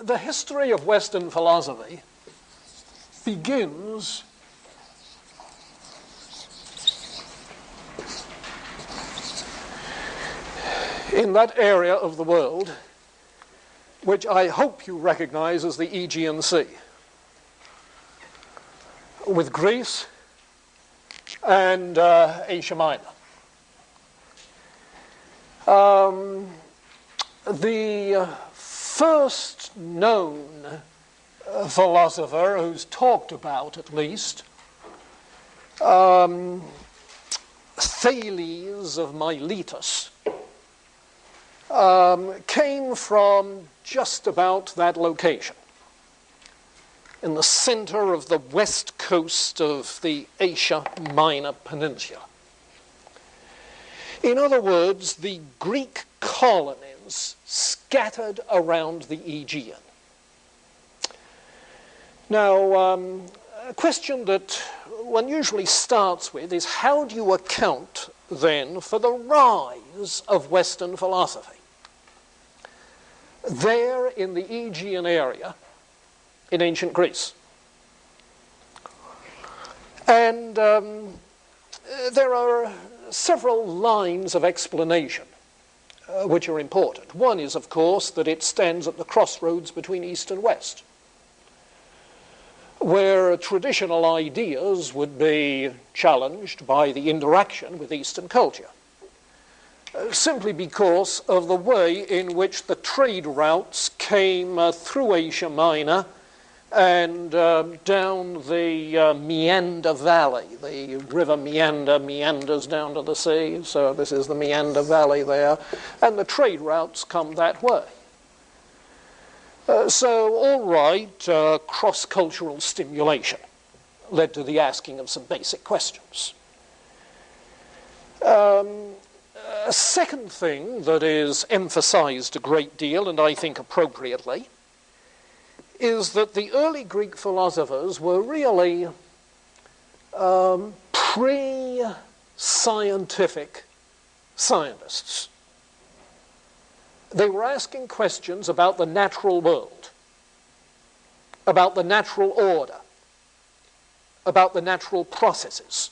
the history of Western philosophy begins in that area of the world which I hope you recognize as the Aegean Sea, with Greece and Asia Minor. The first known philosopher who's talked about, at least, Thales of Miletus, came from just about that location, in the center of the west coast of the Asia Minor Peninsula. In other words, the Greek colonies scattered around the Aegean. Now, a question that one usually starts with is, how do you account then for the rise of Western philosophy? There in the Aegean area in ancient Greece. And there are several lines of explanation which are important. One is, of course, that it stands at the crossroads between East and West, where traditional ideas would be challenged by the interaction with Eastern culture, simply because of the way in which the trade routes came through Asia Minor and down the Meander Valley. The river meanders down to the sea, so this is the Meander Valley there, and the trade routes come that way. So, all right, cross-cultural stimulation led to the asking of some basic questions. A second thing that is emphasized a great deal, and I think appropriately, is that the early Greek philosophers were really pre-scientific scientists. They were asking questions about the natural world, about the natural order, about the natural processes.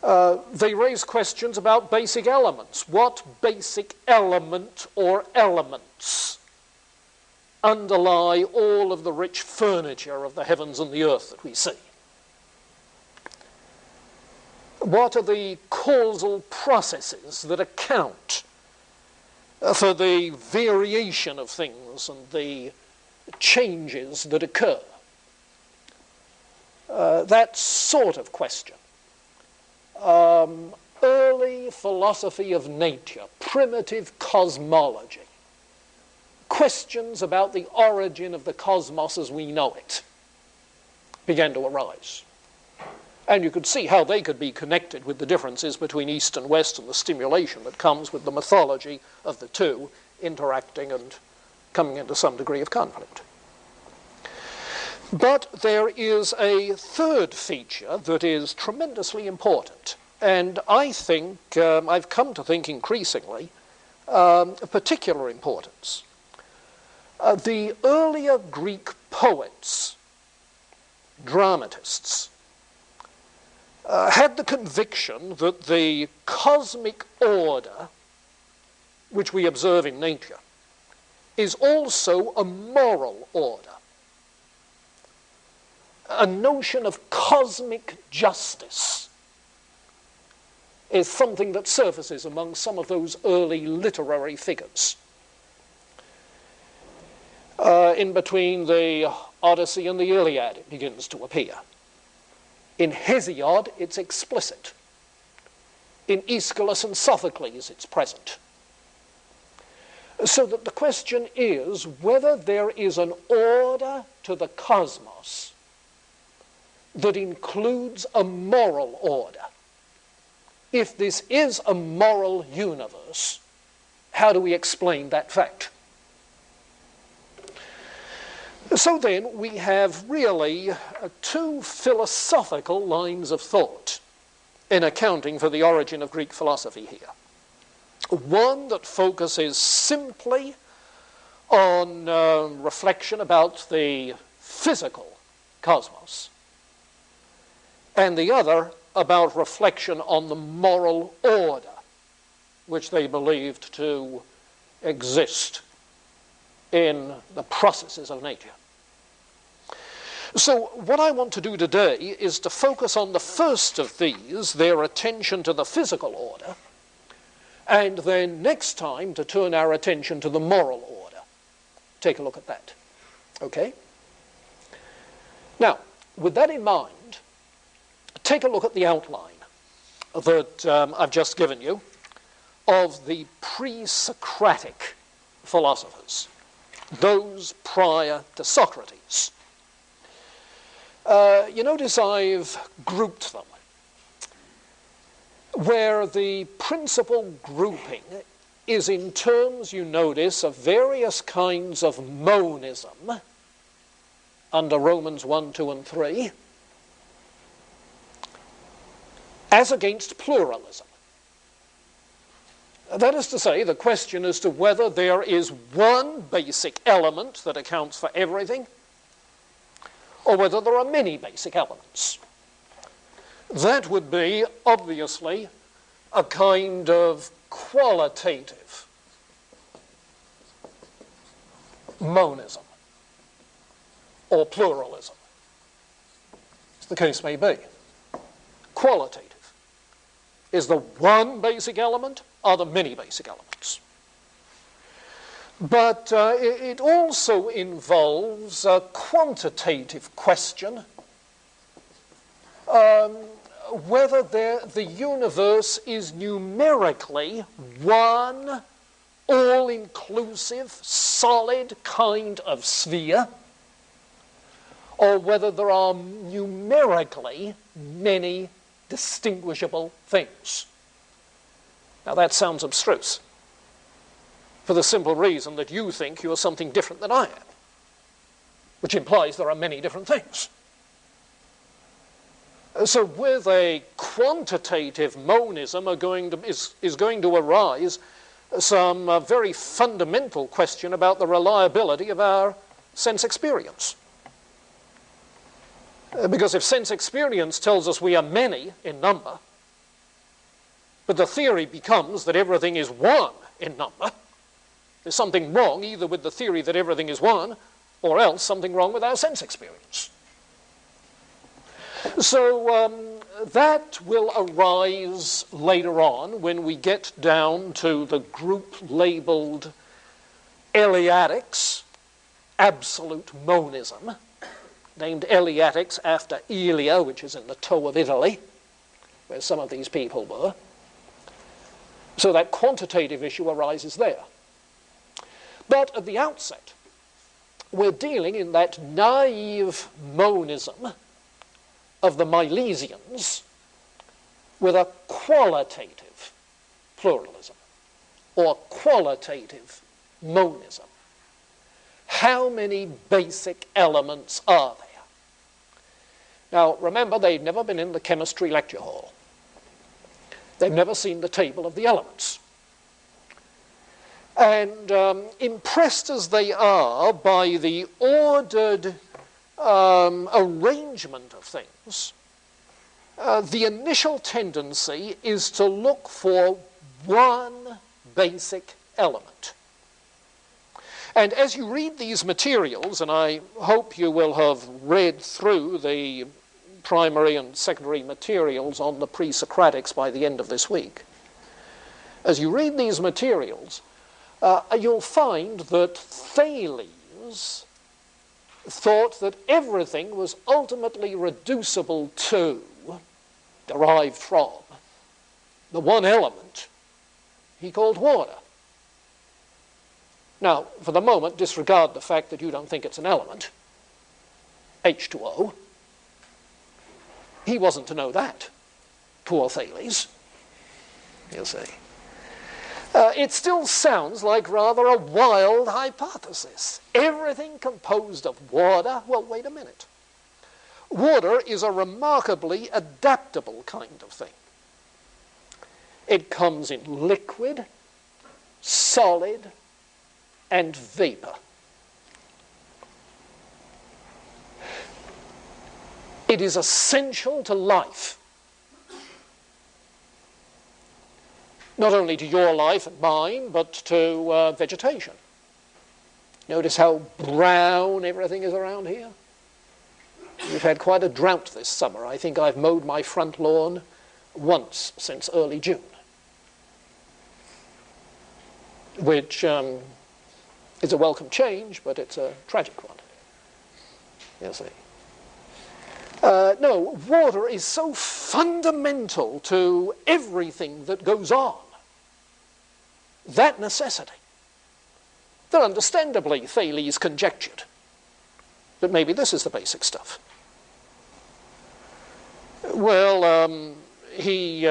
They raised questions about basic elements. What basic element or elements underlie all of the rich furniture of the heavens and the earth that we see? What are the causal processes that account for the variation of things and the changes that occur? That sort of question. Early philosophy of nature, primitive cosmology, questions about the origin of the cosmos as we know it began to arise. And you could see how they could be connected with the differences between East and West and the stimulation that comes with the mythology of the two interacting and coming into some degree of conflict. But there is a third feature that is tremendously important, and I think, I've come to think increasingly, of particular importance. The earlier Greek poets, dramatists, had the conviction that the cosmic order which we observe in nature is also a moral order. A notion of cosmic justice is something that surfaces among some of those early literary figures. In between the Odyssey and the Iliad, it begins to appear. In Hesiod, it's explicit. In Aeschylus and Sophocles, it's present. So that the question is whether there is an order to the cosmos that includes a moral order. If this is a moral universe, how do we explain that fact? So then we have really two philosophical lines of thought in accounting for the origin of Greek philosophy here. One that focuses simply on reflection about the physical cosmos, and the other about reflection on the moral order which they believed to exist in the processes of nature. So what I want to do today is to focus on the first of these, their attention to the physical order, and then next time to turn our attention to the moral order. Take a look at that. Okay? Now, with that in mind, take a look at the outline that I've just given you of the pre-Socratic philosophers, those prior to Socrates. You notice I've grouped them, where the principal grouping is in terms, you notice, of various kinds of monism under Romans 1, 2, and 3, as against pluralism. That is to say, the question as to whether there is one basic element that accounts for everything, or whether there are many basic elements. That would be, obviously, a kind of qualitative monism, or pluralism, as the case may be. Qualitative. Is the one basic element, or the many basic elements? But it also involves a quantitative question, whether the universe is numerically one all-inclusive, solid kind of sphere, or whether there are numerically many distinguishable things. Now that sounds abstruse, for the simple reason that you think you are something different than I am, which implies there are many different things. So with a quantitative monism is going to arise some very fundamental question about the reliability of our sense experience. Because if sense experience tells us we are many in number, but the theory becomes that everything is one in number, there's something wrong either with the theory that everything is one, or else something wrong with our sense experience. So that will arise later on when we get down to the group labeled Eleatics, absolute monism, named Eleatics after Elia, which is in the toe of Italy, where some of these people were. So that quantitative issue arises there. But at the outset, we're dealing in that naive monism of the Milesians with a qualitative pluralism, or qualitative monism. How many basic elements are there? Now, remember, they've never been in the chemistry lecture hall. They've never seen the table of the elements. And impressed as they are by the ordered arrangement of things, the initial tendency is to look for one basic element. And as you read these materials, and I hope you will have read through the primary and secondary materials on the pre-Socratics by the end of this week, as you read these materials, you'll find that Thales thought that everything was ultimately reducible to, derived from, the one element he called water. Now, for the moment, disregard the fact that you don't think it's an element, H2O. He wasn't to know that, poor Thales, you see. It still sounds like rather a wild hypothesis. Everything composed of water? Well, wait a minute. Water is a remarkably adaptable kind of thing. It comes in liquid, solid, and vapor. It is essential to life. Not only to your life and mine, but to vegetation. Notice how brown everything is around here? We've had quite a drought this summer. I think I've mowed my front lawn once since early June, which is a welcome change, but it's a tragic one. You see. No, water is so fundamental to everything that goes on. That necessity. That understandably Thales conjectured that maybe this is the basic stuff. Well, he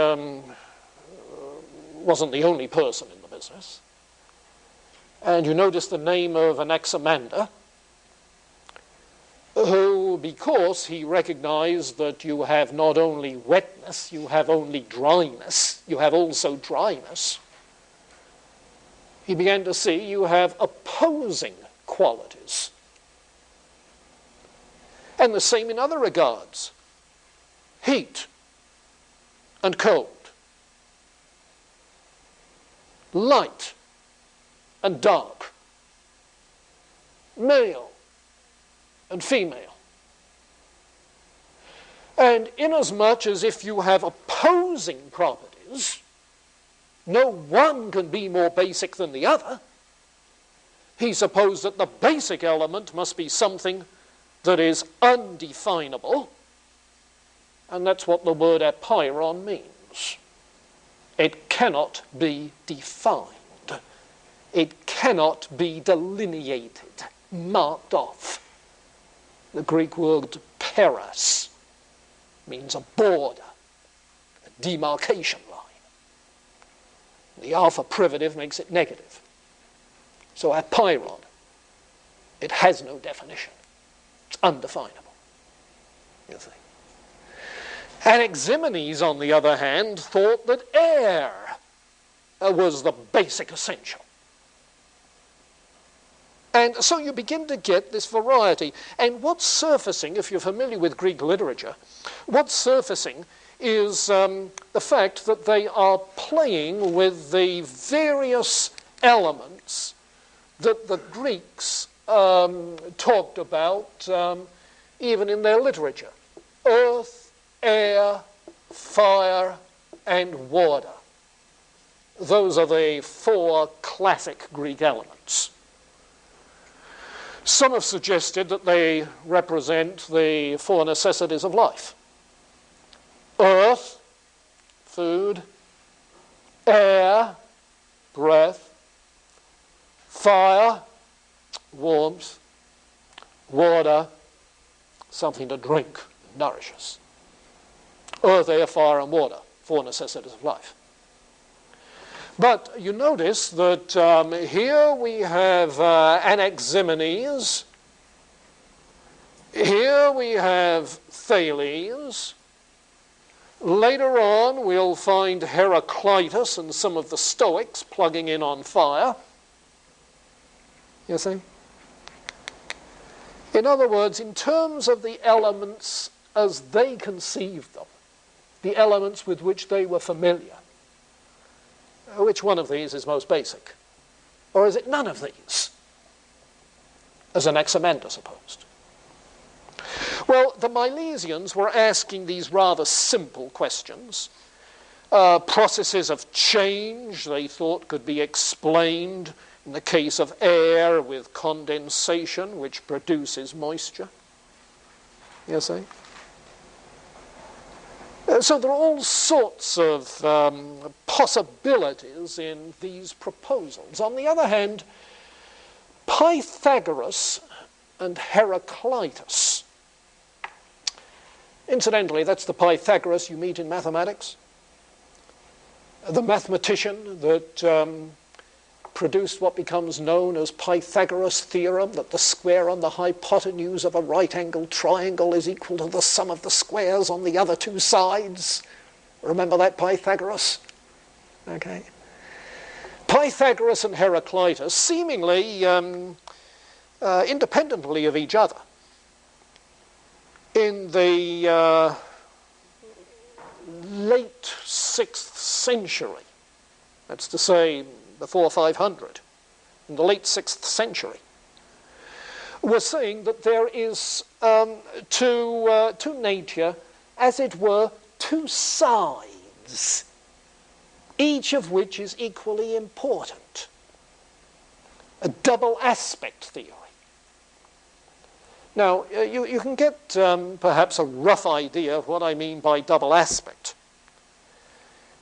wasn't the only person in the business. And you notice the name of Anaximander, who, because he recognized that you have not only wetness, you have only dryness, you have also dryness, he began to see you have opposing qualities. And the same in other regards. Heat and cold. Light and dark. Male and female. And inasmuch as if you have opposing properties, no one can be more basic than the other, he supposed that the basic element must be something that is undefinable, and that's what the word apeiron means. It cannot be defined. It cannot be delineated, marked off. The Greek word peras means a border, a demarcation line. The alpha privative makes it negative. So apeiron, it has no definition. It's undefinable, you see. Anaximenes, on the other hand, thought that air was the basic essential. And so you begin to get this variety. And what's surfacing, if you're familiar with Greek literature, what's surfacing is the fact that they are playing with the various elements that the Greeks talked about even in their literature. Earth, air, fire, and water. Those are the four classic Greek elements. Some have suggested that they represent the four necessities of life. Earth, food, air, breath, fire, warmth, water, something to drink, nourish us. Earth, air, fire, and water, four necessities of life. But you notice that here we have Anaximenes, here we have Thales. Later on we'll find Heraclitus and some of the Stoics plugging in on fire. You see? In other words, in terms of the elements as they conceived them, the elements with which they were familiar, which one of these is most basic? Or is it none of these? As Anaximander supposed. Well, the Milesians were asking these rather simple questions. Processes of change, they thought, could be explained in the case of air with condensation, which produces moisture. You see? So there are all sorts of possibilities in these proposals. On the other hand, Pythagoras and Heraclitus. Incidentally, that's the Pythagoras you meet in mathematics. The mathematician that produced what becomes known as Pythagoras' theorem, that the square on the hypotenuse of a right-angled triangle is equal to the sum of the squares on the other two sides. Remember that Pythagoras? Okay. Pythagoras and Heraclitus, seemingly independently of each other, in the late 6th century, that's to say before 500, in the late 6th century, were saying that there is to nature, as it were, two sides, each of which is equally important. A double aspect theory. Now, you can get perhaps a rough idea of what I mean by double aspect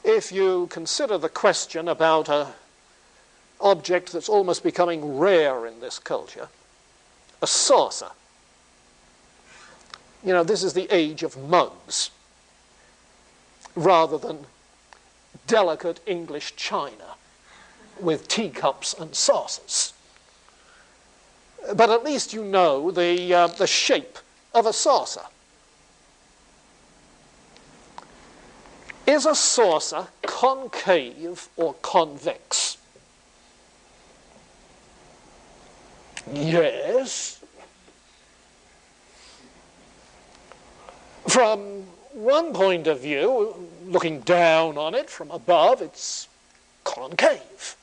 if you consider the question about an object that's almost becoming rare in this culture, a saucer. You know, this is the age of mugs rather than delicate English china with teacups and saucers. But at least you know the shape of a saucer. Is a saucer concave or convex? Yes. From one point of view, looking down on it from above, it's concave.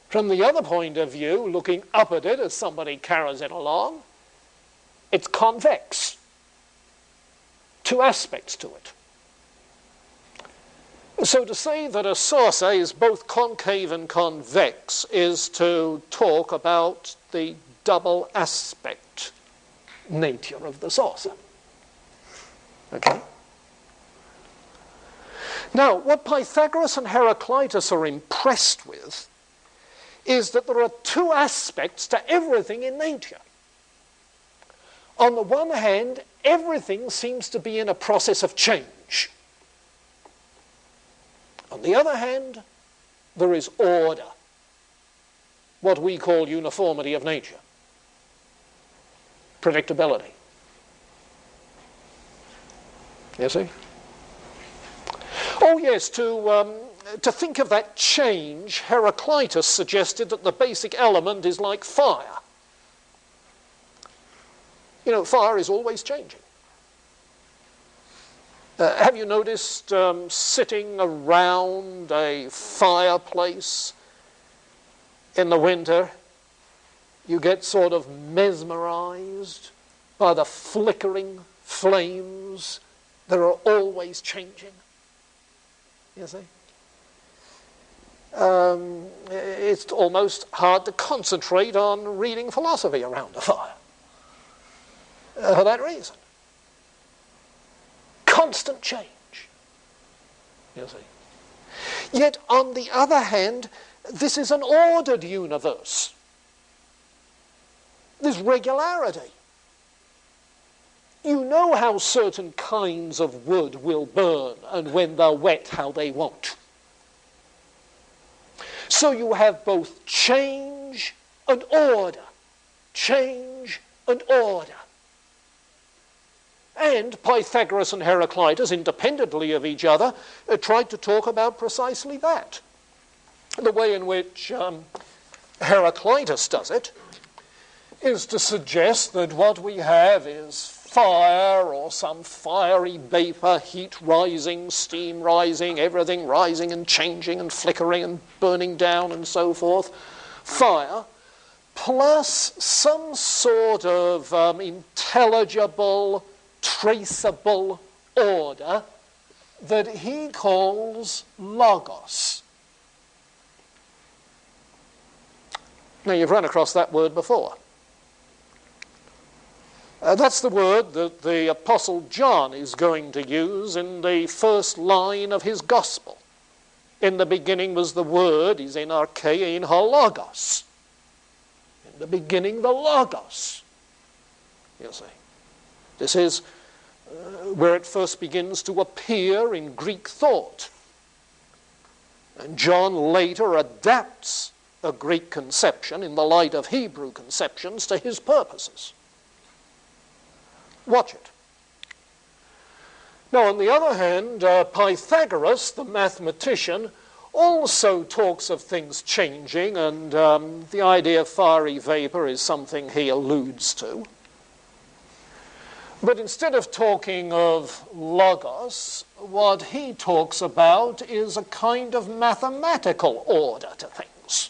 From the other point of view, looking up at it as somebody carries it along, it's convex. Two aspects to it. So to say that a saucer is both concave and convex is to talk about the double aspect nature of the saucer. Okay? Now, what Pythagoras and Heraclitus are impressed with is that there are two aspects to everything in nature. On the one hand, everything seems to be in a process of change. On the other hand, there is order, what we call uniformity of nature, predictability. You see? Oh yes, to think of that change, Heraclitus suggested that the basic element is like fire. You know, fire is always changing. Have you noticed sitting around a fireplace in the winter, you get sort of mesmerized by the flickering flames that are always changing? You see? It's almost hard to concentrate on reading philosophy around a fire for that reason. Constant change, you see. Yet, on the other hand, this is an ordered universe. There's regularity. You know how certain kinds of wood will burn, and when they're wet, how they won't. So you have both change and order. Change and order. And Pythagoras and Heraclitus, independently of each other, tried to talk about precisely that. The way in which Heraclitus does it is to suggest that what we have is fire or some fiery vapor, heat rising, steam rising, everything rising and changing and flickering and burning down and so forth. Fire, plus some sort of intelligible, traceable order that he calls logos. Now, you've run across that word before. That's the word that the Apostle John is going to use in the first line of his gospel. In the beginning was the Word, he's in archein hologos. In the beginning, the logos. You see. This is where it first begins to appear in Greek thought. And John later adapts a Greek conception in the light of Hebrew conceptions to his purposes. Watch it. Now, on the other hand, Pythagoras, the mathematician, also talks of things changing, and the idea of fiery vapor is something he alludes to. But instead of talking of logos, what he talks about is a kind of mathematical order to things.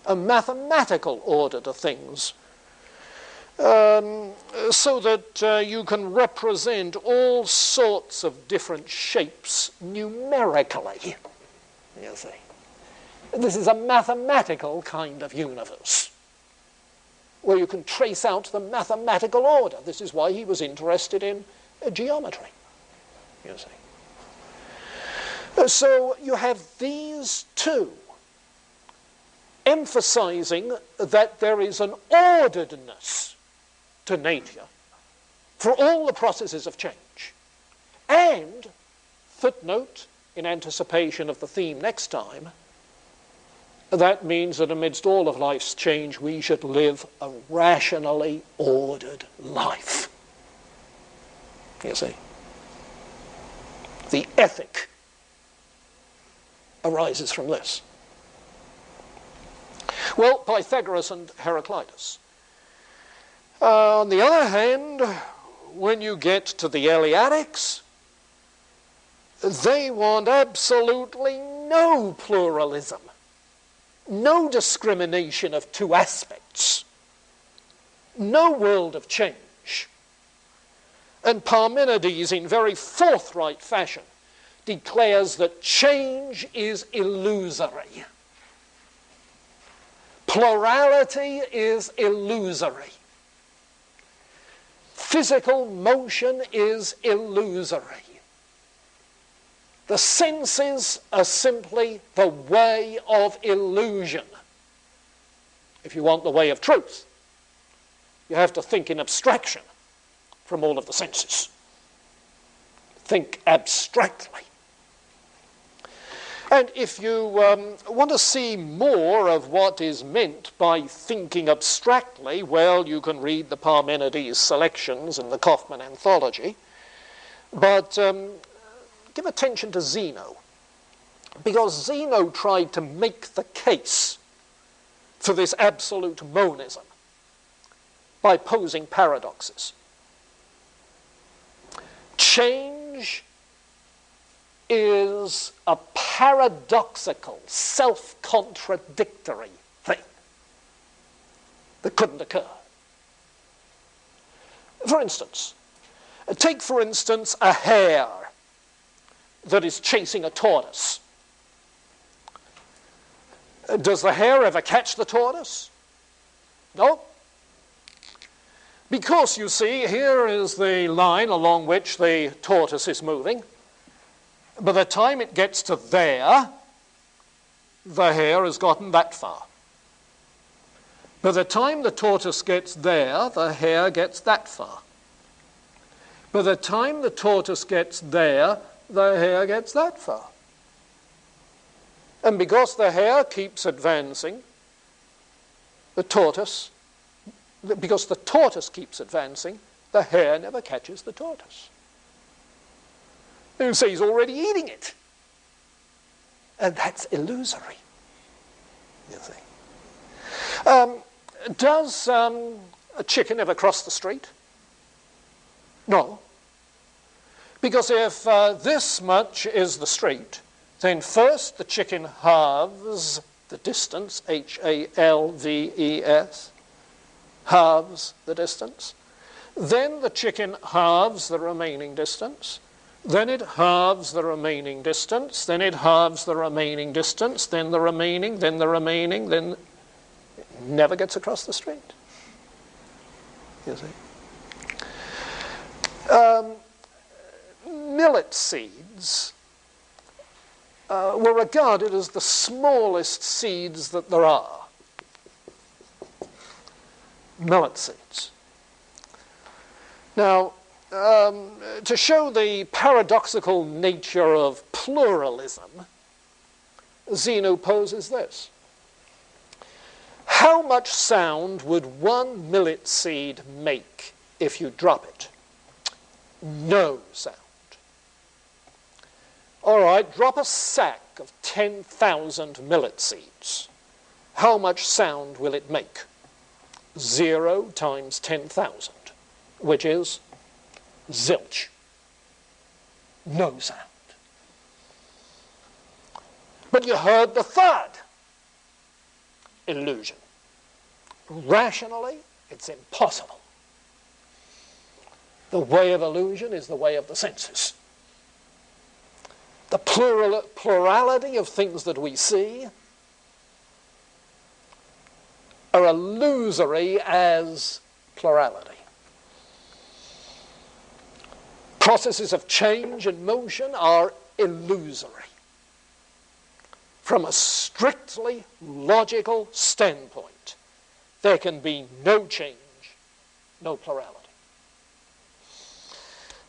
A mathematical order to things. So that you can represent all sorts of different shapes numerically, you see. This is a mathematical kind of universe, where you can trace out the mathematical order. This is why he was interested in geometry, you see. So you have these two, emphasizing that there is an orderedness to nature for all the processes of change. And, footnote, in anticipation of the theme next time, that means that amidst all of life's change, we should live a rationally ordered life. You see? The ethic arises from this. Well, Pythagoras and Heraclitus. On the other hand, when you get to the Eleatics, they want absolutely no pluralism, no discrimination of two aspects, no world of change. And Parmenides, in very forthright fashion, declares that change is illusory. Plurality is illusory. Physical motion is illusory. The senses are simply the way of illusion. If you want the way of truth, you have to think in abstraction from all of the senses. Think abstractly. And if you want to see more of what is meant by thinking abstractly, well, you can read the Parmenides selections in the Kaufmann Anthology. But give attention to Zeno, because Zeno tried to make the case for this absolute monism by posing paradoxes. Change is a paradoxical, self-contradictory thing that couldn't occur. For instance, take for instance a hare that is chasing a tortoise. Does the hare ever catch the tortoise? No. Because, you see, here is the line along which the tortoise is moving. By the time it gets to there, the hare has gotten that far. By the time the tortoise gets there, the hare gets that far. By the time the tortoise gets there, the hare gets that far. And because the hare keeps advancing, because the tortoise keeps advancing, the hare never catches the tortoise. You say he's already eating it. And that's illusory, you see. Does a chicken ever cross the street? No. Because if this much is the street, then first the chicken halves the distance, H-A-L-V-E-S, halves the distance. Then the chicken halves the remaining distance. Then it halves the remaining distance. Then it halves the remaining distance. Then the remaining, then the remaining, then it never gets across the street. You see. Millet seeds were regarded as the smallest seeds that there are. Millet seeds. Now, to show the paradoxical nature of pluralism, Zeno poses this. How much sound would one millet seed make if you drop it? No sound. All right, drop a sack of 10,000 millet seeds. How much sound will it make? 0 times 10,000, which is zilch. No sound. But you heard the third. Illusion. Rationally, it's impossible. The way of illusion is the way of the senses. The plurality of things that we see are illusory as plurality. Processes of change and motion are illusory. From a strictly logical standpoint, there can be no change, no plurality.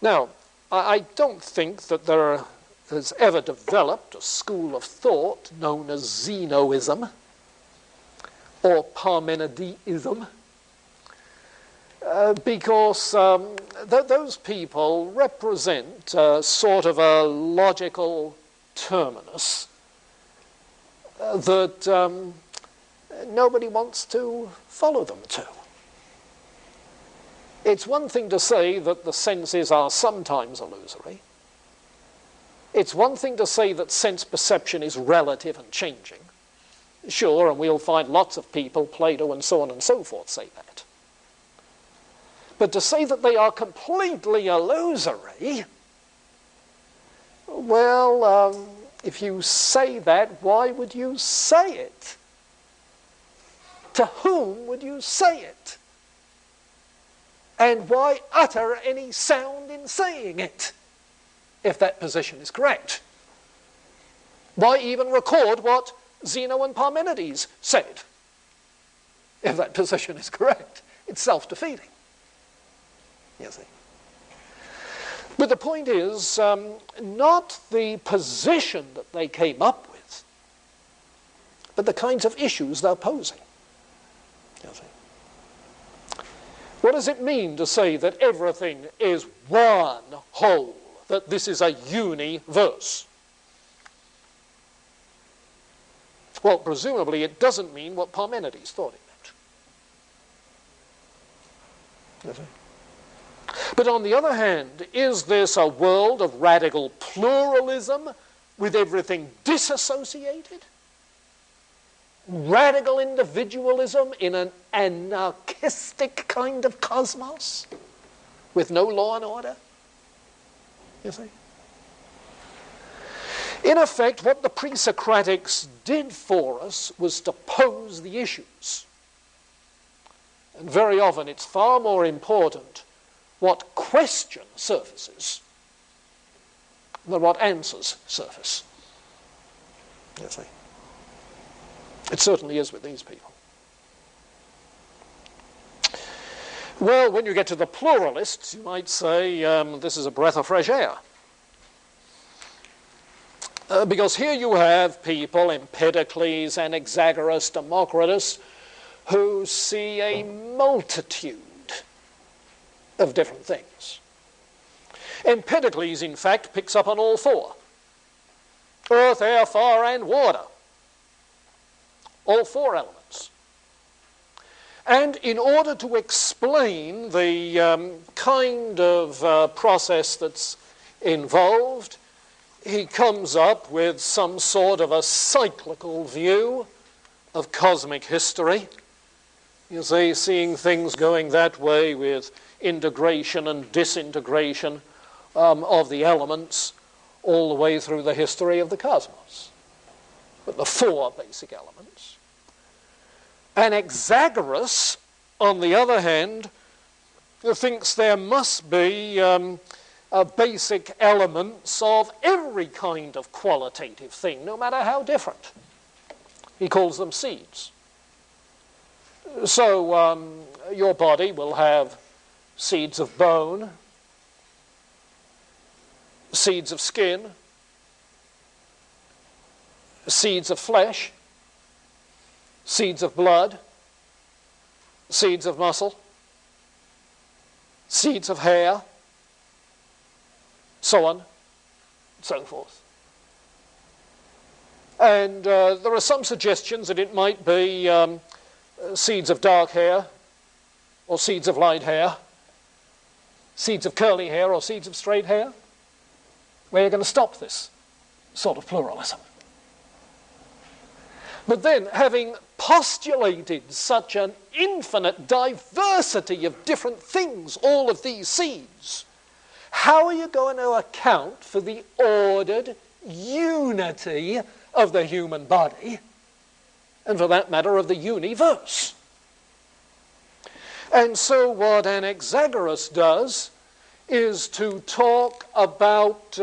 Now, I don't think that there has ever developed a school of thought known as Zenoism or Parmenideism, because those people represent sort of a logical terminus that nobody wants to follow them to. It's one thing to say that the senses are sometimes illusory. It's one thing to say that sense perception is relative and changing. Sure, and we'll find lots of people, Plato and so on and so forth, say that. But to say that they are completely illusory, well, if you say that, why would you say it? To whom would you say it? And why utter any sound in saying it, if that position is correct? Why even record what Zeno and Parmenides said, if that position is correct? It's self-defeating, you see. But the point is, not the position that they came up with, but the kinds of issues they're posing, you see. What does it mean to say that everything is one whole, that this is a universe? Well, presumably it doesn't mean what Parmenides thought it meant. But on the other hand, is this a world of radical pluralism with everything disassociated? Radical individualism in an anarchistic kind of cosmos with no law and order? You see? In effect, what the Presocratics did for us was to pose the issues. And very often it's far more important what question surfaces than what answers surface. You see? It certainly is with these people. Well, when you get to the pluralists, you might say this is a breath of fresh air. Because here you have people, Empedocles, Anaxagoras, Democritus, who see a multitude of different things. Empedocles, in fact, picks up on all four: earth, air, fire, and water. All four elements. And in order to explain the kind of process that's involved, he comes up with some sort of a cyclical view of cosmic history. You see, seeing things going that way with integration and disintegration of the elements all the way through the history of the cosmos. But the four basic elements. Anaxagoras, on the other hand, thinks there must be basic elements of every kind of qualitative thing, no matter how different. He calls them seeds. So your body will have seeds of bone, seeds of skin, seeds of flesh, seeds of blood, seeds of muscle, seeds of hair, so on and so forth. And there are some suggestions that it might be seeds of dark hair or seeds of light hair, seeds of curly hair or seeds of straight hair. Where are you going to stop this sort of pluralism? But then, having postulated such an infinite diversity of different things, all of these seeds, how are you going to account for the ordered unity of the human body, and for that matter of the universe? And so what Anaxagoras does is to talk about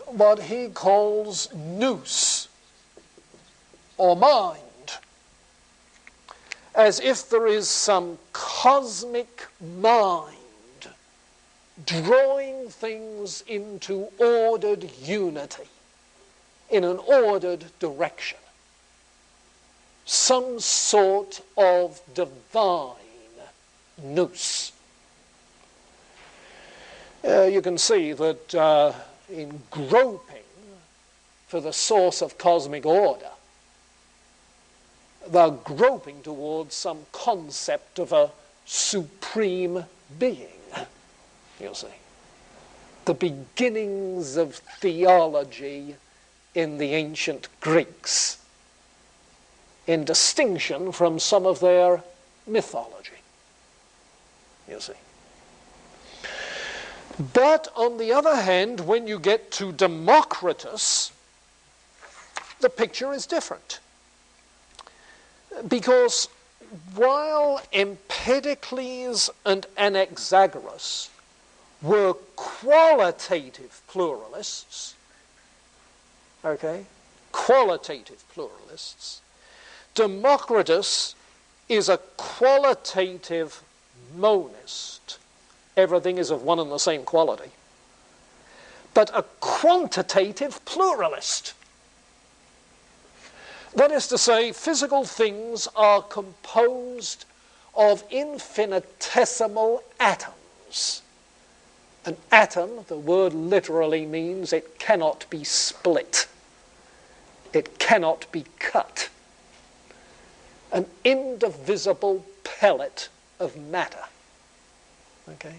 what he calls nous, or mind, as if there is some cosmic mind drawing things into ordered unity, in an ordered direction. Some sort of divine nous. You can see that in groping for the source of cosmic order, they're groping towards some concept of a supreme being, you'll see. The beginnings of theology in the ancient Greeks, in distinction from some of their mythology, you see. But on the other hand, when you get to Democritus, the picture is different. Because while Empedocles and Anaxagoras were qualitative pluralists, okay, qualitative pluralists, Democritus is a qualitative monist. Everything is of one and the same quality. But a quantitative pluralist. That is to say, physical things are composed of infinitesimal atoms. An atom, the word literally means it cannot be split. It cannot be cut. An indivisible pellet of matter. Okay?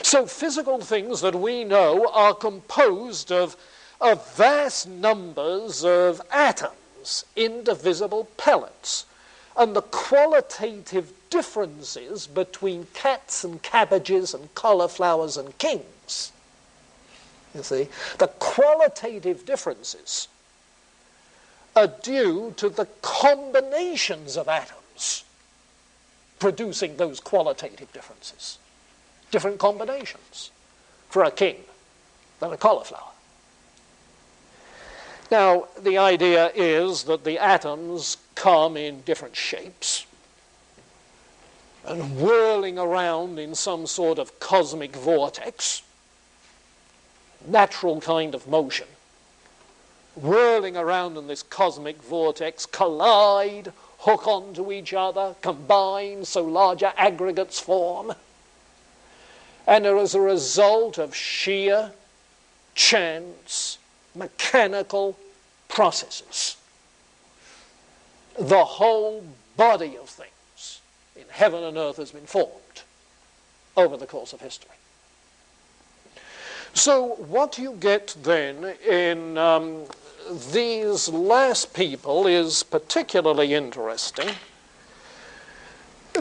So physical things that we know are composed of vast numbers of atoms, indivisible pellets. And the qualitative differences between cats and cabbages and cauliflowers and kings, you see, the qualitative differences are due to the combinations of atoms producing those qualitative differences. Different combinations for a king than a cauliflower. Now, the idea is that the atoms come in different shapes and whirling around in some sort of cosmic vortex, natural kind of motion, whirling around in this cosmic vortex, collide, hook onto each other, combine so larger aggregates form. And as a result of sheer chance, mechanical processes, the whole body of things in heaven and earth has been formed over the course of history. So what you get then in these last people is particularly interesting,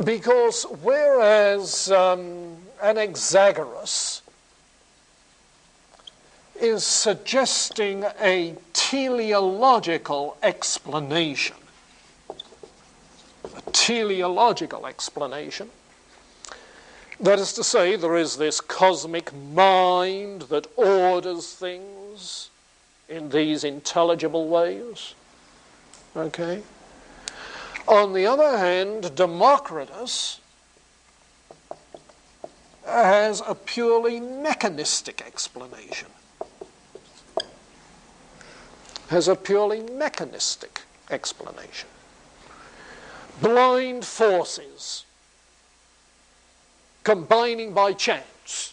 because whereas Anaxagoras is suggesting a teleological explanation. A teleological explanation. That is to say, there is this cosmic mind that orders things in these intelligible ways. Okay? On the other hand, Democritus has a purely mechanistic explanation. Has a purely mechanistic explanation. Blind forces combining by chance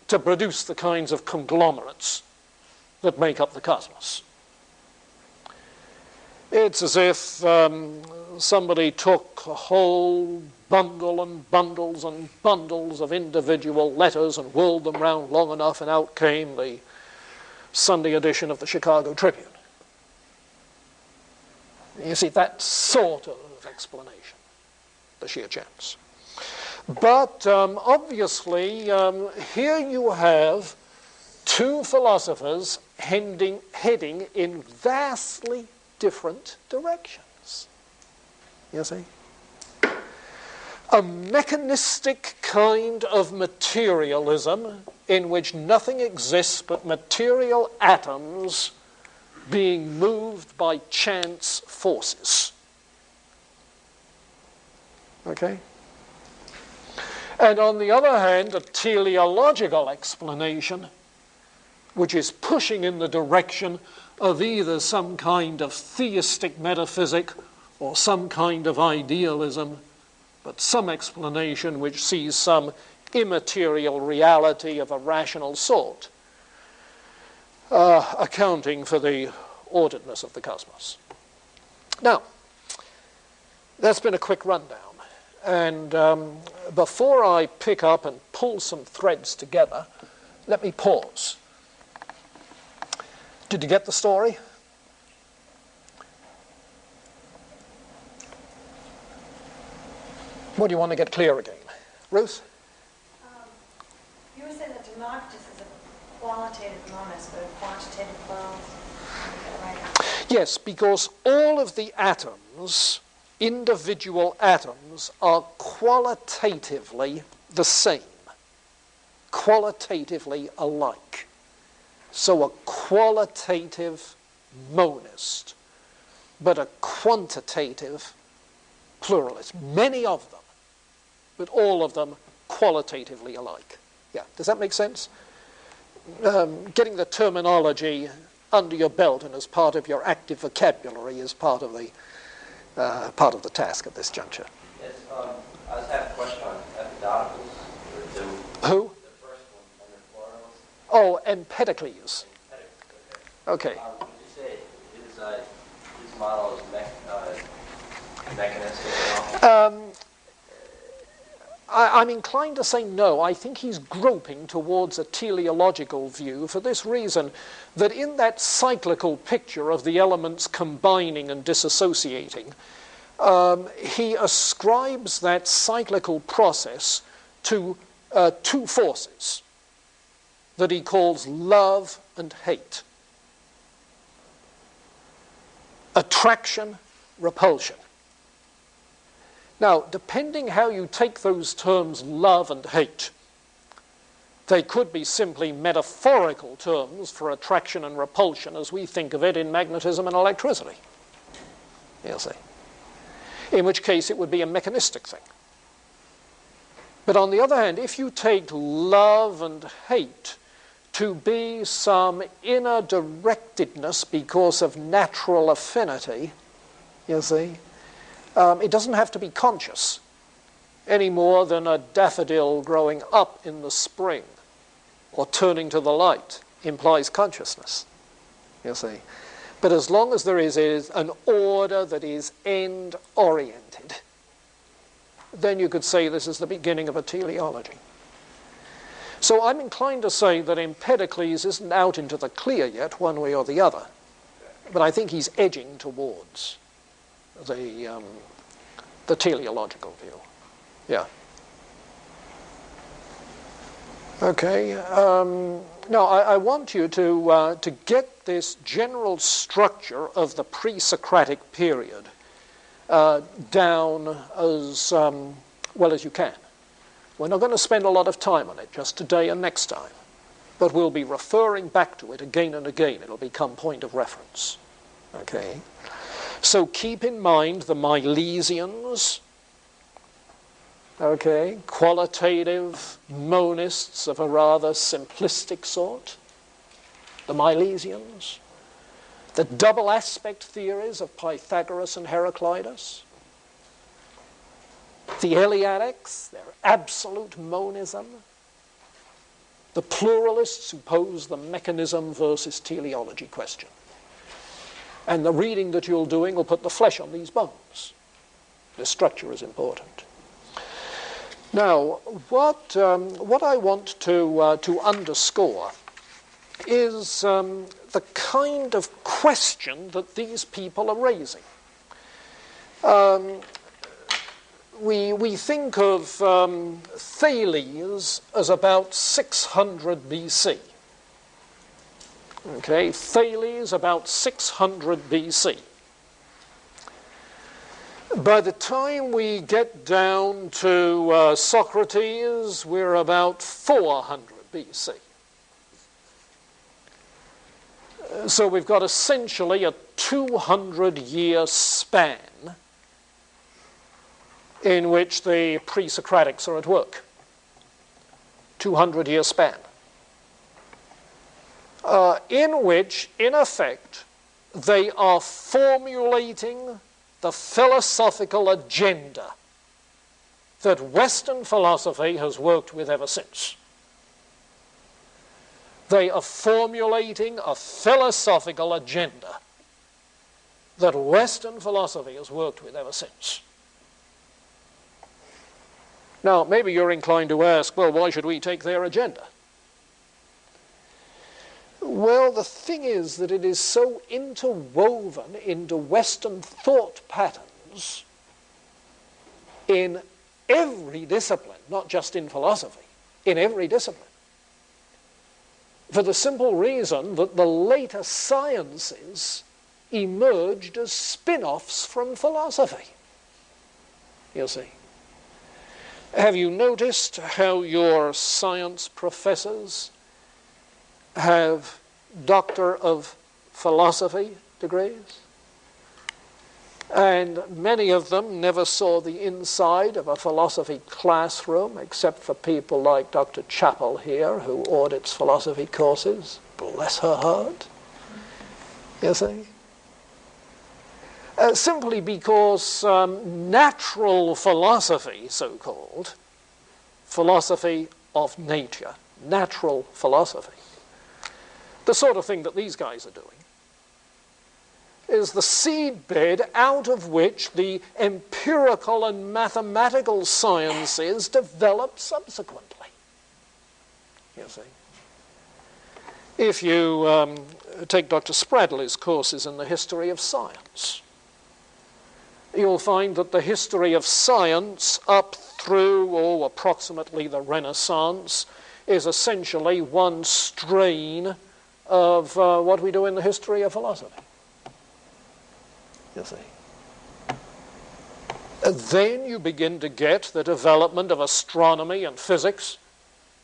to produce the kinds of conglomerates that make up the cosmos. It's as if somebody took a whole bundle and bundles and bundles of individual letters and whirled them round long enough, and out came the Sunday edition of the Chicago Tribune. You see, that sort of explanation, the sheer chance. But obviously, here you have two philosophers heading in vastly different directions. You see? A mechanistic kind of materialism in which nothing exists but material atoms being moved by chance forces. Okay? And on the other hand, a teleological explanation which is pushing in the direction of either some kind of theistic metaphysic or some kind of idealism, but some explanation which sees some immaterial reality of a rational sort, accounting for the orderedness of the cosmos. Now, that's been a quick rundown. And before I pick up and pull some threads together, let me pause. Did you get the story? What do you want to get clear again? Ruth? You were saying that democracy is a qualitative monist, but a quantitative pluralist. Right? Yes, because all of the atoms, individual atoms, are qualitatively the same, qualitatively alike. So a qualitative monist, but a quantitative pluralist. Many of them, but all of them qualitatively alike. Yeah, does that make sense? Getting the terminology under your belt and as part of your active vocabulary is part of the task at this juncture. Yes, I just have a question on Pythagoras. Who? The first one, under pluralist. Oh, Empedocles. Okay. Would you say his model is mechanistic? I'm inclined to say no. I think he's groping towards a teleological view for this reason, that in that cyclical picture of the elements combining and disassociating, he ascribes that cyclical process to two forces that he calls love and hate. Attraction, repulsion. Now, depending how you take those terms, love and hate, they could be simply metaphorical terms for attraction and repulsion as we think of it in magnetism and electricity. You'll see. In which case it would be a mechanistic thing. But on the other hand, if you take love and hate to be some inner directedness because of natural affinity, you see, it doesn't have to be conscious any more than a daffodil growing up in the spring or turning to the light implies consciousness, you see. But as long as there is an order that is end-oriented, then you could say this is the beginning of a teleology. So I'm inclined to say that Empedocles isn't out into the clear yet, one way or the other. But I think he's edging towards the teleological view. Yeah. Okay. Now, I want you to get this general structure of the pre-Socratic period down as well as you can. We're not going to spend a lot of time on it, just today and next time. But we'll be referring back to it again and again. It'll become point of reference. Okay? So keep in mind the Milesians, okay, qualitative monists of a rather simplistic sort, the Milesians, the double aspect theories of Pythagoras and Heraclitus, the Eleatics, their absolute monism, the pluralists who pose the mechanism versus teleology question. And the reading that you're doing will put the flesh on these bones. The structure is important. Now, what I want to underscore is the kind of question that these people are raising. We think of Thales as about 600 BC. Okay, Thales about 600 BC. By the time we get down to Socrates, we're about 400 BC. So we've got essentially a 200-year span in which the Presocratics are at work. 200-year span. In which, in effect, they are formulating the philosophical agenda that Western philosophy has worked with ever since. They are formulating a philosophical agenda that Western philosophy has worked with ever since. Now, maybe you're inclined to ask, well, why should we take their agenda? Well, the thing is that it is so interwoven into Western thought patterns in every discipline, not just in philosophy, in every discipline. For the simple reason that the later sciences emerged as spin-offs from philosophy. You see. Have you noticed how your science professors have Doctor of Philosophy degrees? And many of them never saw the inside of a philosophy classroom except for people like Dr. Chappell here, who audits philosophy courses. Bless her heart. You see? Simply because natural philosophy, so-called, philosophy of nature, natural philosophy, the sort of thing that these guys are doing, is the seedbed out of which the empirical and mathematical sciences develop subsequently. You see. If you take Dr. Spradley's courses in the history of science, you'll find that the history of science up through, approximately the Renaissance is essentially one strain of what we do in the history of philosophy. You see. And then you begin to get the development of astronomy and physics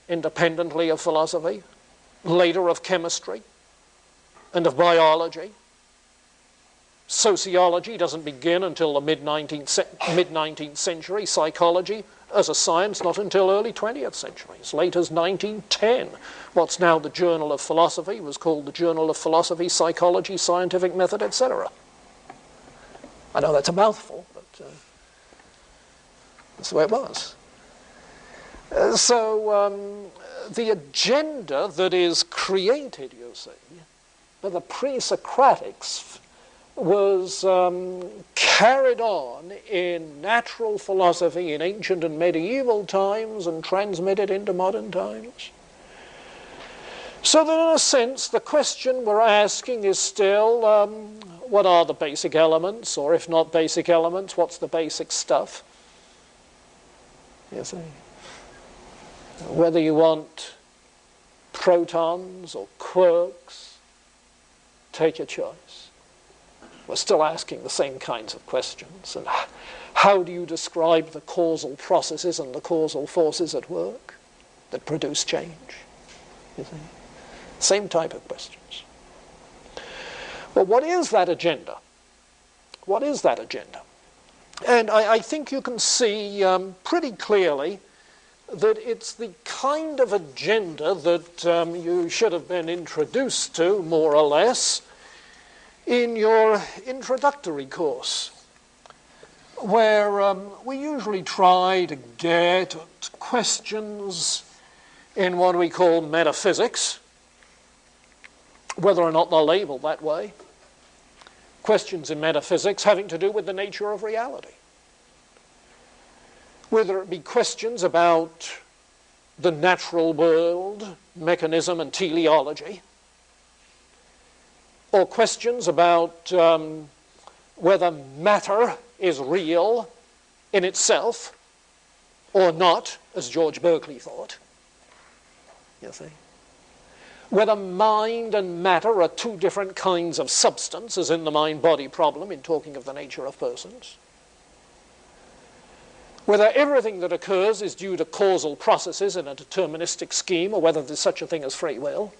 independently of philosophy, later of chemistry and of biology. Sociology doesn't begin until the mid-19th century. Psychology as a science not until early 20th century, as late as 1910. What's now the Journal of Philosophy was called the Journal of Philosophy, Psychology, Scientific Method, etc. I know that's a mouthful, but that's the way it was. So the agenda that is created, you see, by the Presocratics was carried on in natural philosophy in ancient and medieval times and transmitted into modern times. So that in a sense, the question we're asking is still, what are the basic elements? Or if not basic elements, what's the basic stuff? You see? Whether you want protons or quarks, take your choice. We're still asking the same kinds of questions. And how do you describe the causal processes and the causal forces at work that produce change? You see? Same type of questions. Well, what is that agenda? What is that agenda? And I think you can see pretty clearly that it's the kind of agenda that you should have been introduced to, more or less, in your introductory course, where we usually try to get at questions in what we call metaphysics, whether or not they're labeled that way. Questions in metaphysics having to do with the nature of reality. Whether it be questions about the natural world, mechanism and teleology, or questions about whether matter is real in itself or not, as George Berkeley thought. You see? Whether mind and matter are two different kinds of substance, as in the mind-body problem in talking of the nature of persons. Whether everything that occurs is due to causal processes in a deterministic scheme, or whether there's such a thing as free will.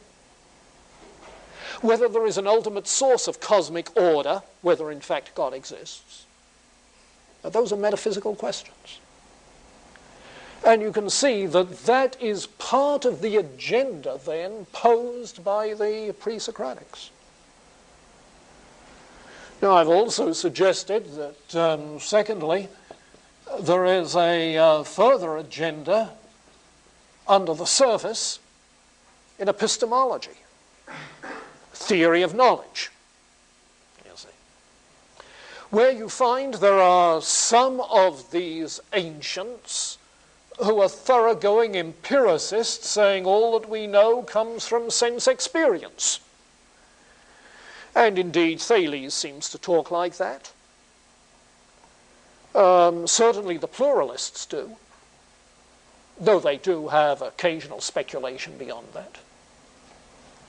Whether there is an ultimate source of cosmic order, whether in fact God exists. Now, those are metaphysical questions. And you can see that that is part of the agenda then posed by the Presocratics. Now, I've also suggested that, secondly, there is a further agenda under the surface in epistemology, theory of knowledge, you see, where you find there are some of these ancients who are thoroughgoing empiricists saying all that we know comes from sense experience. And indeed, Thales seems to talk like that. Certainly the pluralists do, though they do have occasional speculation beyond that.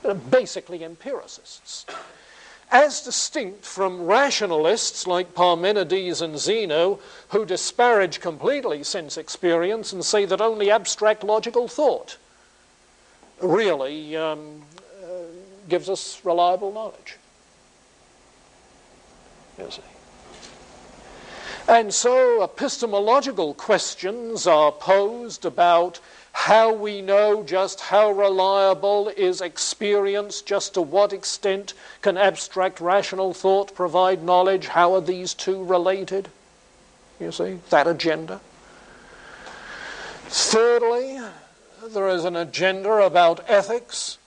They're basically empiricists, as distinct from rationalists like Parmenides and Zeno, who disparage completely sense experience and say that only abstract logical thought really gives us reliable knowledge. You see. And so epistemological questions are posed about how we know just how reliable is experience, just to what extent can abstract rational thought provide knowledge, how are these two related? You see, that agenda. Thirdly, there is an agenda about ethics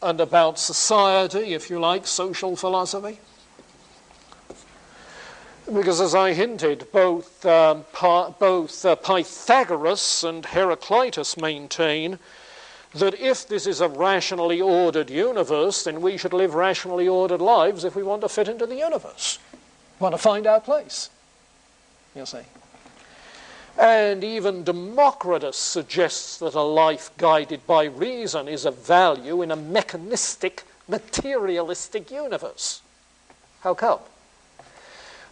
and about society, if you like, social philosophy. Because as I hinted, both Pythagoras and Heraclitus maintain that if this is a rationally ordered universe, then we should live rationally ordered lives if we want to fit into the universe, want to find our place, you see. And even Democritus suggests that a life guided by reason is of value in a mechanistic, materialistic universe. How come?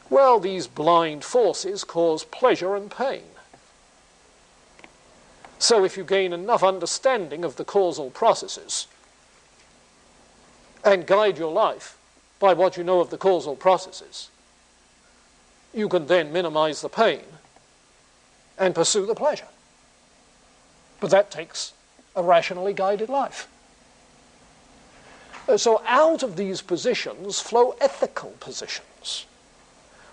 Well, these blind forces cause pleasure and pain. So if you gain enough understanding of the causal processes and guide your life by what you know of the causal processes, you can then minimize the pain and pursue the pleasure. But that takes a rationally guided life. So out of these positions flow ethical positions.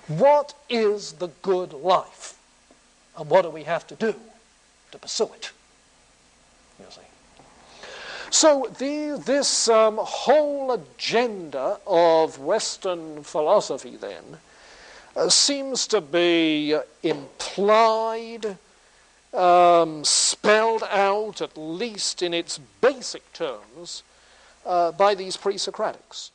What is the good life? And what do we have to do to pursue it? You see. So this whole agenda of Western philosophy then seems to be implied, spelled out, at least in its basic terms, by these Presocratics.